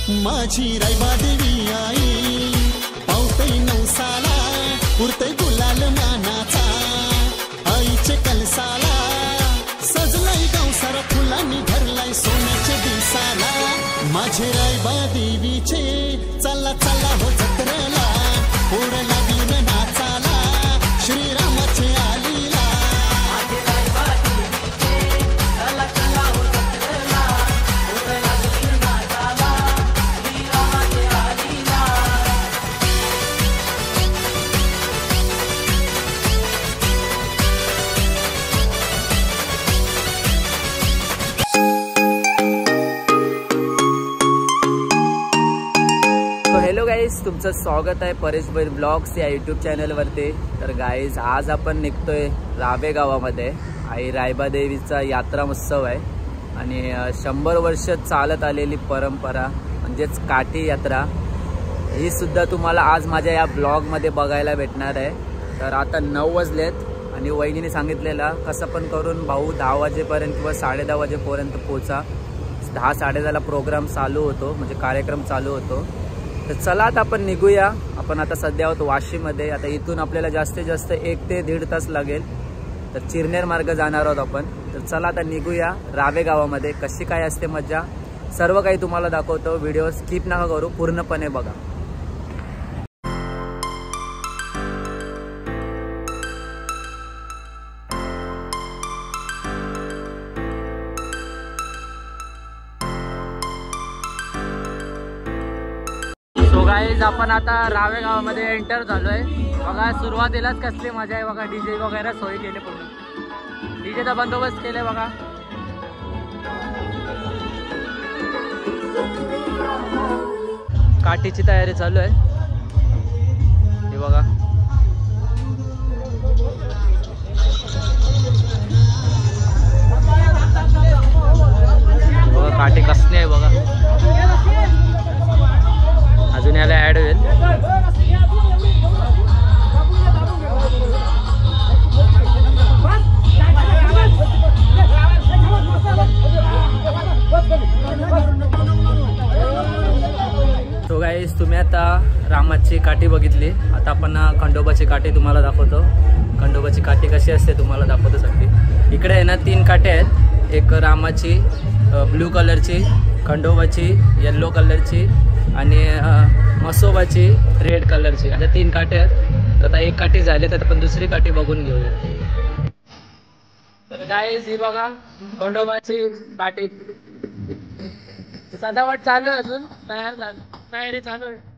माझी रायबा देवी आई पावतई नवसाला उरतई गुलाल मानाचा आईचे कलसाला सजलाई गावसारा फुलांनी भरलाई सोन्याच्या दिवसाला माझे रायबा देवीचे चला चला हो जत्रेला ओढ लागली न नाचाला श्रीरामाचे आलीला माझे रायबा देवीचे चला चला हो जत्रेला ओढ लागली न नाचाला श्रीरामाचे आलीला हॅलो गाईज, तुमचं स्वागत आहे परेश बैल ब्लॉग्स या यूट्यूब चॅनलवरती. तर गाईज आज आपण निघतोय रावे गावामध्ये. आई रायबा देवीचा यात्रा महोत्सव आहे आणि 100 वर्ष चालत आलेली परंपरा म्हणजेच काठी यात्रा ही सुद्धा तुम्हाला आज माझ्या या ब्लॉगमध्ये बघायला भेटणार आहे. तर आता 9 वाजलेत आणि वहिनीने सांगितलेला कसं पण करून भाऊ 10 वाजेपर्यंत किंवा 10:30 वाजेपर्यंत पोचा. 10-10:30ला प्रोग्राम चालू होतो, म्हणजे कार्यक्रम चालू होतो. तर चला आता आपण निघूया. आपण आता सध्या आहोत वाशीमध्ये. आता इथून आपल्याला जास्तीत जास्त 1 ते 1.5 तास लागेल. तर चिरनेर मार्ग जाणार आहोत आपण. तर चला आता निघूया रावे गावामध्ये. कशी काय असते मजा सर्व काही तुम्हाला दाखवतो. व्हिडिओ स्किप नका करू, पूर्णपणे बघा. गाईज आपण आता रावे गावामध्ये एंटर झालोय. बघा सुरुवातीलाच कसली मजा आहे बघा. डीजे वगैरे सोय केले, पूर्ण डीजेचा बंदोबस्त केलाय बघा. काठीची तयारी चालू आहे हे बघा. बघा काठी कसली आहे बघा. अजून याला ॲड होईल. सो गाईज, तुम्ही आता रामाची काठी बघितली. आता आपण खंडोबाची काठी तुम्हाला दाखवतो. खंडोबाची काठी कशी असते तुम्हाला दाखवतो सगळी. इकडे आहे ना 3 काठी आहेत. एक रामाची ब्लू कलरची, खंडोबाची येल्लो कलरची आणि मसोबाची रेड कलरची. आता 3 काठी आहेत. आता 1 काठी झाली तर आपण दुसरी काठी बघून घेऊया. तर गाईज ही बघा खंडोबाची काठी. सजावट चालू आहे, अजून तयारी चालू आहे.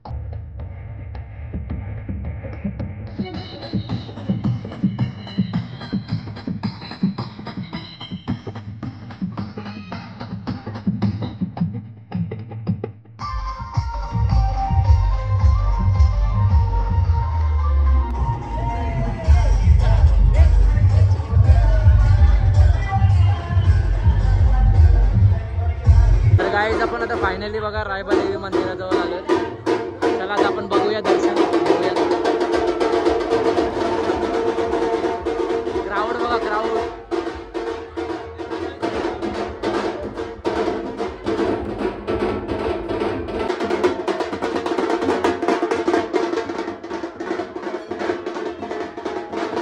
गाईज आपण आता फायनली बघा रायबा देवी मंदिराजवळ आलो. चला आता आपण बघूया, दर्शन घेऊया. क्राऊड बघा, क्राऊड.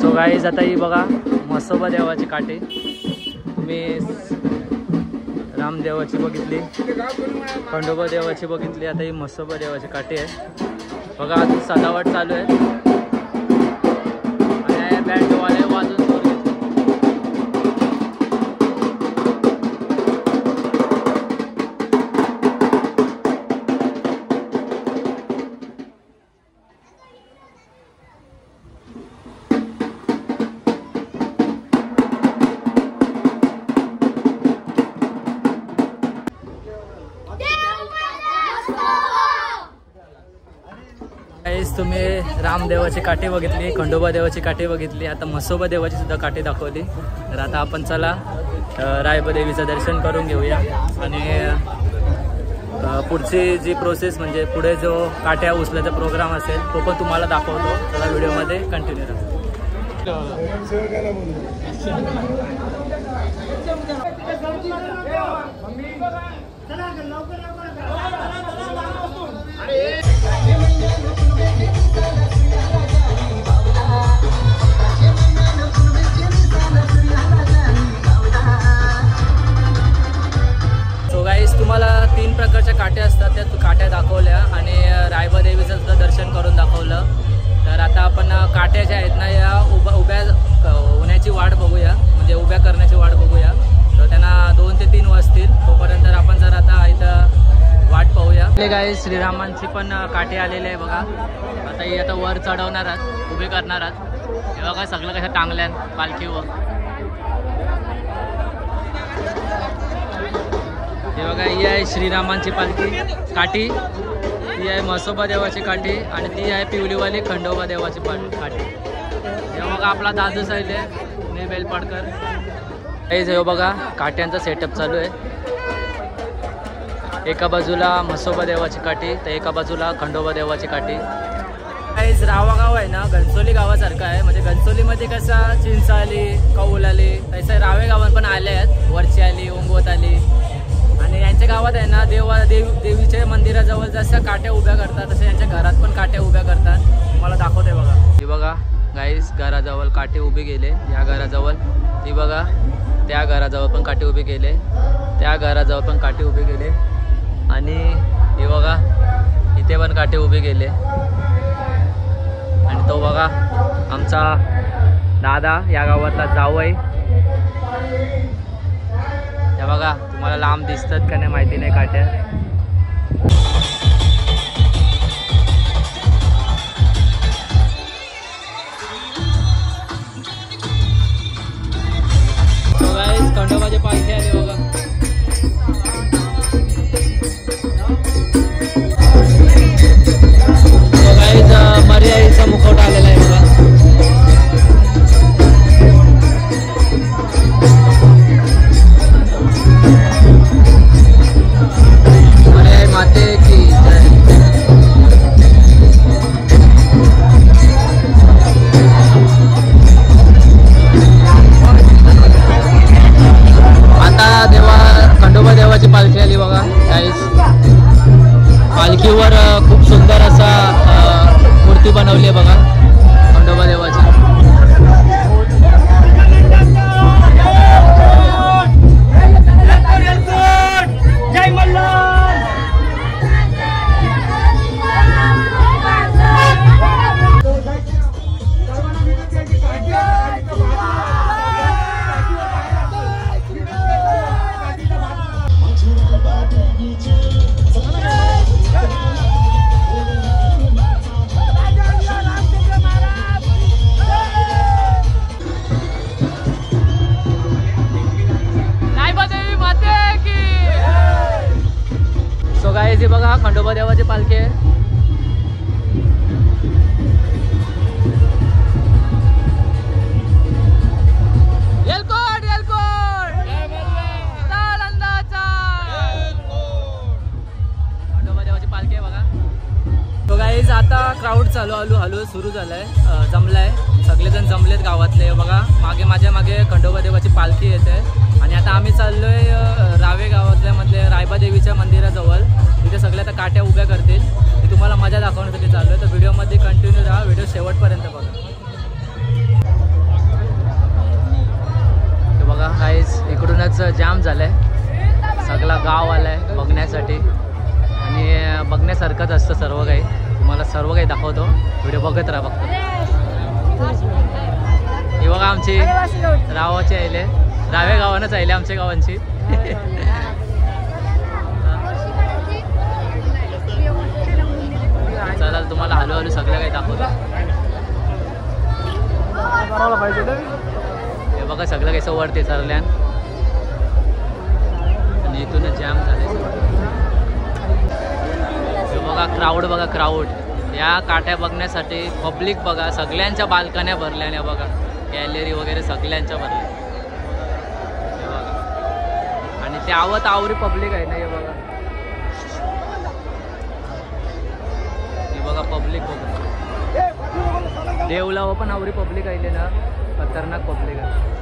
सो गाईज आता ही बघा मसोबा देवाची काठी. तुम्ही रामदेवाची बघितली, खंडोबा देवाची बघितली, आता ही मसोबा देवाची काठी आहे बघा. अजून सजावट चालू आहे आणि बँडवाले वाजून जोर घेतले. तुम्ही रामदेवाची काठी बघितली, खंडोबा देवाची काठी बघितली, आता मसोबा देवाची सुद्धा काठी दाखवली. तर आता आपण चला रायबा देवीचं दर्शन करून घेऊया आणि पुढची जी प्रोसेस म्हणजे पुढे जो काठ्या उचलायचा प्रोग्राम असेल तो पण तुम्हाला दाखवतो. चला व्हिडिओमध्ये कंटिन्यू राहा. काठ्या असतात त्या काठ्या दाखवल्या आणि रायबा देवीचं सुद्धा दर्शन करून दाखवलं. तर आता आपण काठ्या ज्या आहेत ना या उभ्या होण्याची वाट बघूया, म्हणजे उभ्या करण्याची वाट बघूया. तर त्यांना 2 ते 3 वाजतील, तोपर्यंत आपण जर आता इथं वाट पाहूया. काय श्रीरामांची पण काठी आलेली आहे बघा. आता ही आता वर चढवणार आहात, उभे करणार आहात. हे बघा सगळं कसं टांगल्यान पालखीवर. हे बघा ही आहे श्रीरामांची पालखी काठी, ही आहे म्हसोबा देवाची काठी आणि ती आहे पिवलीवाली खंडोबा देवाची काठी. हे बघा आपला दादू साहेब आहे बेलपाडकर. हे बघा काठ्यांचा सेटअप चालू आहे. एका बाजूला म्हसोबा देवाची काठी तर एका बाजूला खंडोबा देवाची काठी. काहीच रावा गाव आहे ना घनसोली गावासारखं आहे. म्हणजे घनसोलीमध्ये कसं चिंच आली, कौल आली, तसं रावे गावात पण आले आहेत. वरची आली, ओंगवत आली. आणि यांच्या गावात आहे ना देवीच्या मंदिराजवळ जसं काट्या उभ्या करतात तसं यांच्या घरात पण काट्या उभ्या करतात. तुम्हाला दाखवते बघा. ही बघा गाईस घराजवळ काटे उभे गेले. या घराजवळ ती बघा, त्या घराजवळ पण काटे उभे गेले, त्या घराजवळ पण काटे उभे गेले आणि हे बघा इथे पण काटे उभे गेले. आणि तो बघा आमचा दादा या गावातला जावई. हे बघा तुम्हाला लांब दिसतात का नाही माहिती नाही काट्या. खंडोबाची पालखी आली बघा. मर्यादेचा मुखवटा आलेला आहे बघा. मर्यादा माते की आता खंडोबा देवाची पालखी आली बघा. गाईस पालखीवर खूप सुंदर असा मूर्ती बनवली आहे बघा खंडोबा देवाची. जय मल्हार. गायची बघा खंडोबा देवाची पालखी आहे. येलकोट येलकोट खंडोबा देवाची पालखी आहे बघा. तो गाईज आता क्राऊड चालू हळू सुरू झालाय, जमलाय. सगळेजण जमलेत गावातले बघा. माझ्या मागे खंडोबा देवाची पालखी येते आणि आता आम्ही चाललोय रावे गावातल्या मधले रायबा देवीच्या मंदिराजवळ. तिथे सगळे आता काट्या उभ्या करतील. ते तुम्हाला मजा दाखवण्यासाठी चाललोय. तर व्हिडिओमध्ये कंटिन्यू राहा, व्हिडिओ शेवटपर्यंत बघा. ते बघा गाईस इकडूनच जाम झालंय, सगळा गाव आलाय बघण्यासाठी आणि बघण्यासारखंच असतं सर्व काही. तुम्हाला सर्व काही दाखवतो, व्हिडिओ बघत राहा फक्त. ही बघा आमची रावाची आईले, रावे गावानंच आईले आमच्या गावांची. चला तुम्हाला हळूहळू सगळं काही दाखवतो. हे बघा सगळं काही वरती चालल्यान आणि इथूनच जाम झाले. हे बघा क्राऊड बघा, क्राऊड या काट्या बघण्यासाठी पब्लिक बघा. सगळ्यांच्या बाल्कन्या भरल्याने बघा, गॅलरी वगैरे सगळ्यांच्या भरल्या. हे बघा आणि ते आवरी पब्लिक आहे ना. हे बघा, हे बघा पब्लिक बघा. देवलाव पण आवरी पब्लिक आहे ना, खतरनाक पब्लिक आहे.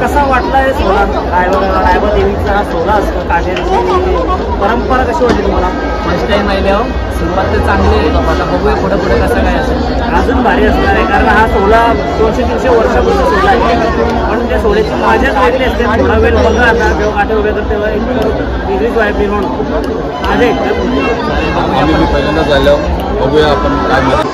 कसा वाटलाय सोहळा? रायबा देवीचा हा सोहळा असतो, काट्यांची परंपरा कशी वाटली तुम्हाला? फर्स्ट टाइम आल्यावर सुरुवात तर चांगली आहे. आता बघूया पुढे पुढे कसं काय असेल. अजून भारी असणार आहे कारण हा सोहळा 200-300 वर्षापूर्वी सोहळा आहे. पण त्या सोहळ्याची मजाच वेगळी असते. थोडा वेळ बघा आता जेव्हा काटे उभे करते तेव्हा एक वेगळीच वाईब निर्माण होतो. माझ्या आम्ही पहिल्यांदा झाल्यावर बघूया आपण काय मजा.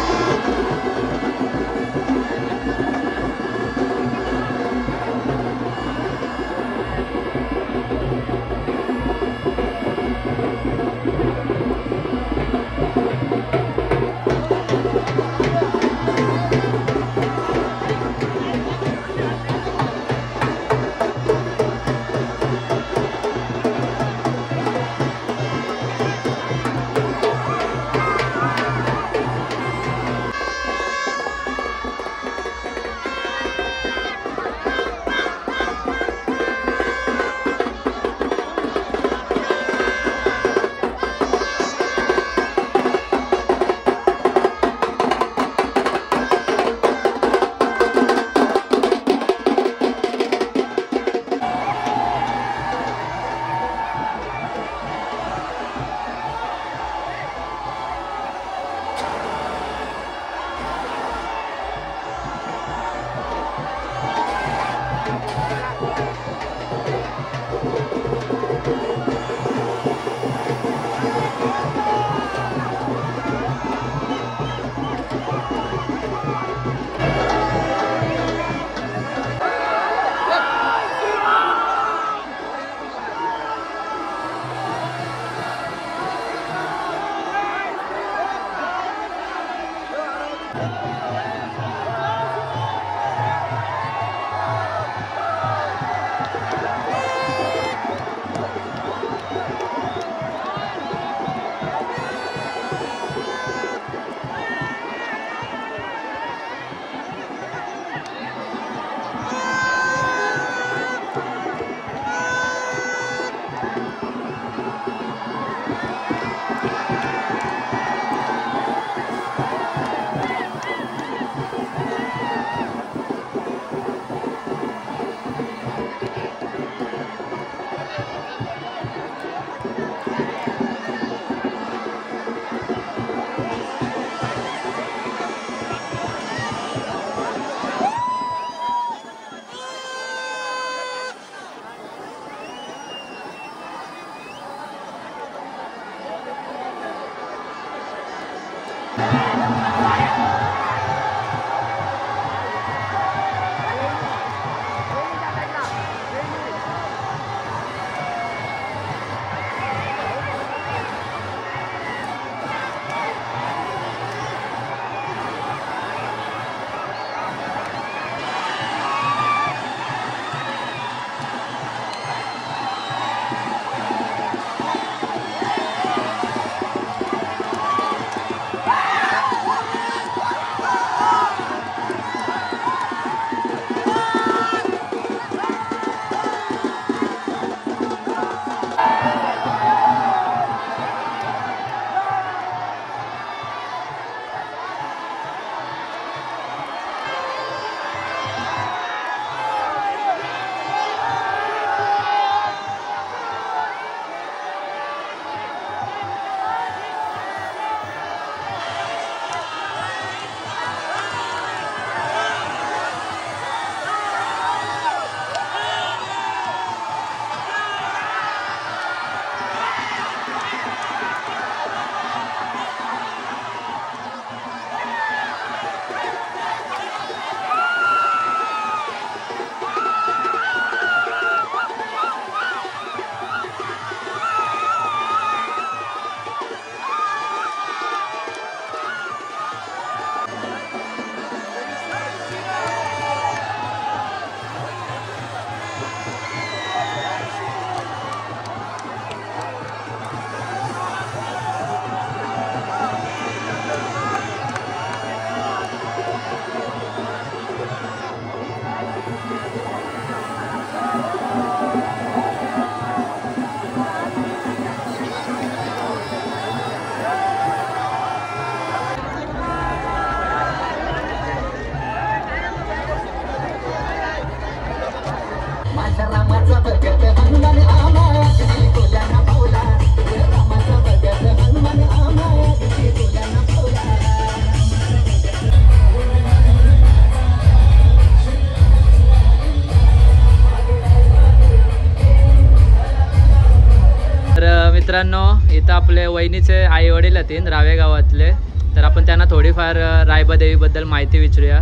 मित्रांनो, इथं आपले वहिनीचे आई वडील येतील रावे गावातले, तर आपण त्यांना थोडीफार रायबादेवीबद्दल माहिती विचारूया.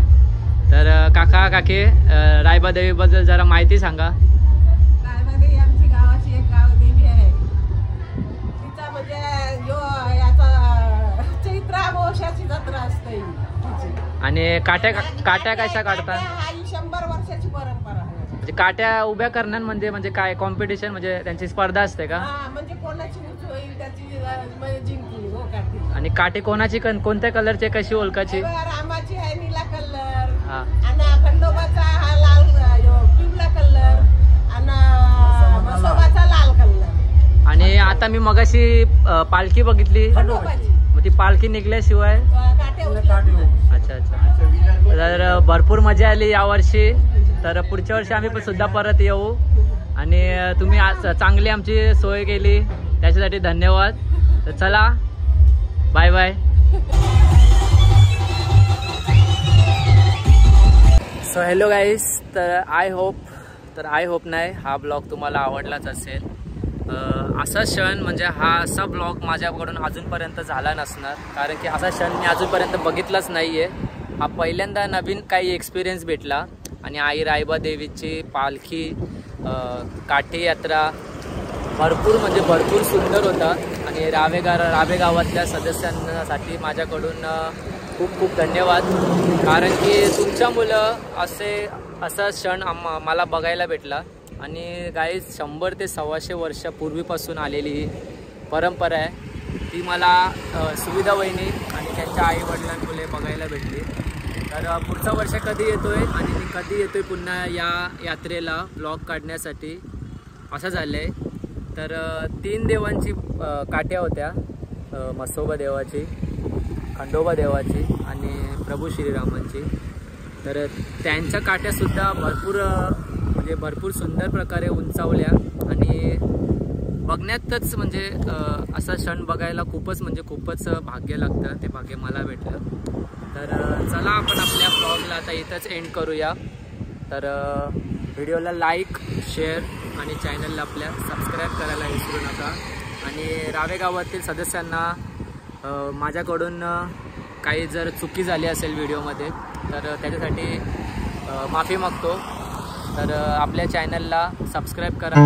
तर काका काकी, रायबादेवीबद्दल जरा माहिती सांगा. रायबादेवी आमची गावाची एक गावदेवी आहे. तिचा म्हणजे याचा चैत्र अमावस्याची जत्रा असते. आणि काट्या कशा काढतात? ही 100 वर्षाची परंपरा आहे. म्हणजे काट्या उभ्या करण्यामध्ये म्हणजे काय कॉम्पिटिशन, म्हणजे त्यांची स्पर्धा असते का? म्हणजे कोणाची उंच होईल त्याची म्हणजे जिंकली हो काठी. आणि काठी कोणाची कोणत्या कलरची कशी ओळखाची? रामाची आहे निळा कलर, हा. आणि खंडोबाचा हा लाल पिवळा कलर, आणि म्हसोबाचा लाल कलर. आणि आता मी मगाशी पालखी बघितली, खंडोबाची मग ती पालखी निघल्याशिवाय काट्या उचलत. अच्छा अच्छा. तर भरपूर मजा आली यावर्षी. तर पुढच्या वर्षी आम्ही पण सुद्धा परत येऊ. आणि तुम्ही आज चांगली आमची सोय केली त्याच्यासाठी धन्यवाद. तर चला, bye bye. So hello guys, तर आय होप नाही हा ब्लॉग तुम्हाला आवडलाच असेल. असा क्षण म्हणजे हा असा ब्लॉग माझ्याकडून अजूनपर्यंत झाला नसणार, कारण की असा क्षण मी अजूनपर्यंत बघितलाच नाही आहे. हा पहिल्यांदा नवीन काही एक्सपिरियन्स भेटला. आणि आई रायबादेवीची पालखी, काठी यात्रा भरपूर सुंदर होता. आणि रावे गावातल्या सदस्यांसाठी माझ्याकडून खूप खूप धन्यवाद, कारण की तुमच्यामुळं असा क्षण मला बघायला भेटला. आणि गाईज 100 ते 125 वर्षापूर्वीपासून आलेली ही परंपरा आहे, ती मला सुविधा वहिनी आणि त्यांच्या आईवडिलांमुळे बघायला भेटली. तर पुढचं वर्ष कधी येतोय आणि मी कधी येतोय पुन्हा या यात्रेला ब्लॉग काढण्यासाठी असं झालं आहे. तर 3 देवांची काट्या होत्या, म्हसोबा देवाची, खंडोबा देवाची आणि प्रभू श्रीरामांची. तर त्यांच्या काट्यासुद्धा भरपूर सुंदर प्रकारे उंचावल्या. आणि बघण्यातच म्हणजे असा क्षण बघायला खूपच भाग्य लागतं. ते भाग्य मला भेटलं. तर चला, आपण आपल्या ब्लॉगला आता इथंच एंड करूया. तर व्हिडिओला लाईक, शेअर आणि चॅनलला आपल्या सबस्क्राईब करायला विसरू नका. आणि रावे गावातील सदस्यांना माझ्याकडून काही जर चुकी झाली असेल व्हिडिओमध्ये तर त्याच्यासाठी माफी मागतो. तर आपल्या चॅनलला सबस्क्राईब करा.